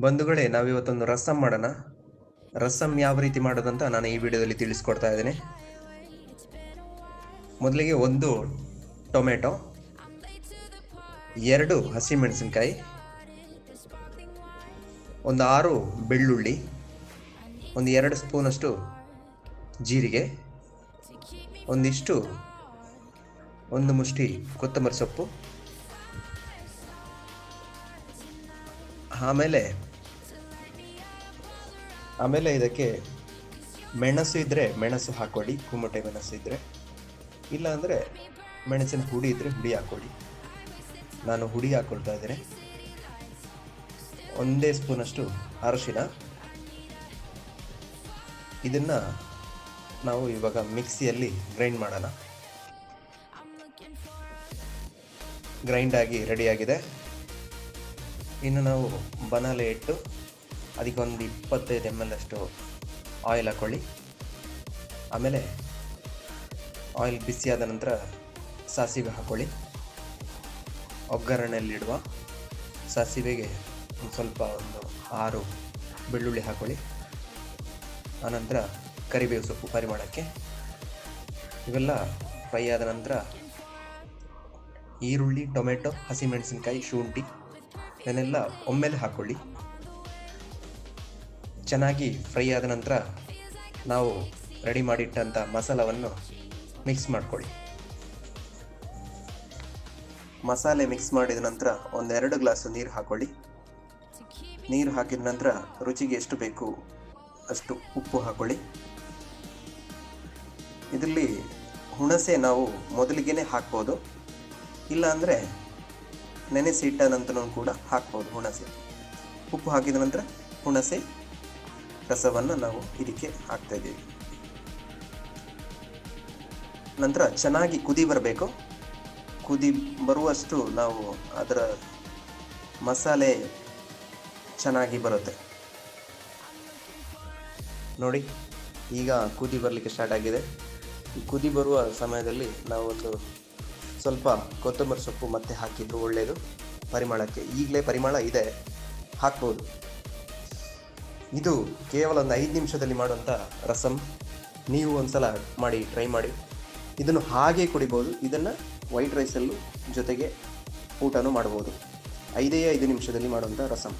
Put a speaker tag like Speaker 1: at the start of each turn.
Speaker 1: ಬಂಧುಗಳೇ, ನಾವಿವತ್ತೊಂದು ರಸಂ ಮಾಡೋಣ. ರಸಂ ಯಾವ ರೀತಿ ಮಾಡೋದಂತ ನಾನು ಈ ವಿಡಿಯೋದಲ್ಲಿ ತಿಳಿಸ್ಕೊಡ್ತಾ ಇದ್ದೀನಿ. ಮೊದಲಿಗೆ 1 ಟೊಮೆಟೊ, 2 ಹಸಿಮೆಣಸಿನಕಾಯಿ, ಒಂದು 6 ಬೆಳ್ಳುಳ್ಳಿ, ಒಂದು 2 ಸ್ಪೂನಷ್ಟು ಜೀರಿಗೆ, ಒಂದು ಮುಷ್ಟಿ ಕೊತ್ತಂಬರಿ ಸೊಪ್ಪು, ಆಮೇಲೆ ಇದಕ್ಕೆ ಮೆಣಸು ಇದ್ದರೆ ಮೆಣಸು ಹಾಕ್ಕೊಳ್ಳಿ. ಕುಮಟೆ ಮೆಣಸು ಇದ್ದರೆ, ಇಲ್ಲ ಅಂದರೆ ಮೆಣಸಿನ ಹುಡಿ ಇದ್ದರೆ ಹುಡಿ ಹಾಕ್ಕೊಳ್ಳಿ. ನಾನು ಹುಡಿ ಹಾಕ್ಕೊಳ್ತಾ ಇದ್ದೇನೆ. 1 ಸ್ಪೂನಷ್ಟು ಅರಶಿನ. ಇದನ್ನು ನಾವು ಇವಾಗ ಮಿಕ್ಸಿಯಲ್ಲಿ ಗ್ರೈಂಡ್ ಮಾಡೋಣ. ಗ್ರೈಂಡ್ ಆಗಿ ರೆಡಿಯಾಗಿದೆ. ಇನ್ನು ನಾವು ಬನಾಲೆ ಇಟ್ಟು ಅದಕ್ಕೆ ಒಂದು 25 ml ಅಷ್ಟು ಆಯಿಲ್ ಹಾಕ್ಕೊಳ್ಳಿ. ಆಮೇಲೆ ಆಯಿಲ್ ಬಿಸಿಯಾದ ನಂತರ ಸಾಸಿವೆ ಹಾಕ್ಕೊಳ್ಳಿ. ಒಗ್ಗರಣೆಯಲ್ಲಿಡುವ ಸಾಸಿವೆಗೆ ಒಂದು 6 ಬೆಳ್ಳುಳ್ಳಿ ಹಾಕ್ಕೊಳ್ಳಿ. ಆನಂತರ ಕರಿಬೇವು ಸೊಪ್ಪು ಪರಿಮಳಕ್ಕೆ. ಇವೆಲ್ಲ ಫ್ರೈ ಆದ ನಂತರ ಈರುಳ್ಳಿ, ಟೊಮೆಟೊ, ಹಸಿಮೆಣಸಿನಕಾಯಿ, ಶುಂಠಿ ಇದನ್ನೆಲ್ಲ ಒಮ್ಮೆಲೆ ಹಾಕ್ಕೊಳ್ಳಿ. ಚೆನ್ನಾಗಿ ಫ್ರೈ ಆದ ನಂತರ ನಾವು ರೆಡಿ ಮಾಡಿಟ್ಟಂಥ ಮಸಾಲವನ್ನು ಮಿಕ್ಸ್ ಮಾಡ್ಕೊಳ್ಳಿ. ಮಸಾಲೆ ಮಿಕ್ಸ್ ಮಾಡಿದ ನಂತರ 1-2 ಗ್ಲಾಸ್ ನೀರು ಹಾಕ್ಕೊಳ್ಳಿ. ನೀರು ಹಾಕಿದ ನಂತರ ರುಚಿಗೆ ಎಷ್ಟು ಬೇಕು ಅಷ್ಟು ಉಪ್ಪು ಹಾಕ್ಕೊಳ್ಳಿ. ಇದರಲ್ಲಿ ಹುಣಸೆ ನಾವು ಮೊದಲಿಗೆ ಹಾಕ್ಬೋದು, ಇಲ್ಲ ಅಂದರೆ ನೆನೆಸಿಟ್ಟ ನಂತರ ಕೂಡ ಹಾಕ್ಬೋದು ಹುಣಸೆ. ಉಪ್ಪು ಹಾಕಿದ ನಂತರ ಹುಣಸೆ ರಸವನ್ನು ನಾವು ಇದಕ್ಕೆ ಹಾಕ್ತಾ ಇದ್ದೀವಿ. ನಂತರ ಚೆನ್ನಾಗಿ ಕುದಿ ಬರಬೇಕು. ಕುದಿ ಬರುವಷ್ಟು ನಾವು ಅದರ ಮಸಾಲೆ ಚೆನ್ನಾಗಿ ಬರುತ್ತೆ. ನೋಡಿ, ಈಗ ಕುದಿ ಬರಲಿಕ್ಕೆ ಸ್ಟಾರ್ಟ್ ಆಗಿದೆ. ಈ ಕುದಿ ಬರುವ ಸಮಯದಲ್ಲಿ ನಾವು ಸ್ವಲ್ಪ ಕೊತ್ತಂಬರಿ ಸೊಪ್ಪು ಮತ್ತೆ ಹಾಕಿದ್ರು ಒಳ್ಳೆಯದು ಪರಿಮಳಕ್ಕೆ. ಈಗಲೇ ಪರಿಮಳ ಇದೆ, ಹಾಕ್ಬೋದು. ಇದು ಕೇವಲ ಒಂದು 5 ನಿಮಿಷದಲ್ಲಿ ಮಾಡುವಂಥ ರಸಂ. ನೀವು ಒಂದ್ಸಲ ಮಾಡಿ, ಟ್ರೈ ಮಾಡಿ. ಇದನ್ನು ಹಾಗೆ ಕುಡಿಬೋದು. ಇದನ್ನು ವೈಟ್ ರೈಸಲ್ಲೂ ಜೊತೆಗೆ ಊಟನೂ ಮಾಡ್ಬೋದು. 5 ನಿಮಿಷದಲ್ಲಿ ಮಾಡುವಂಥ ರಸಂ.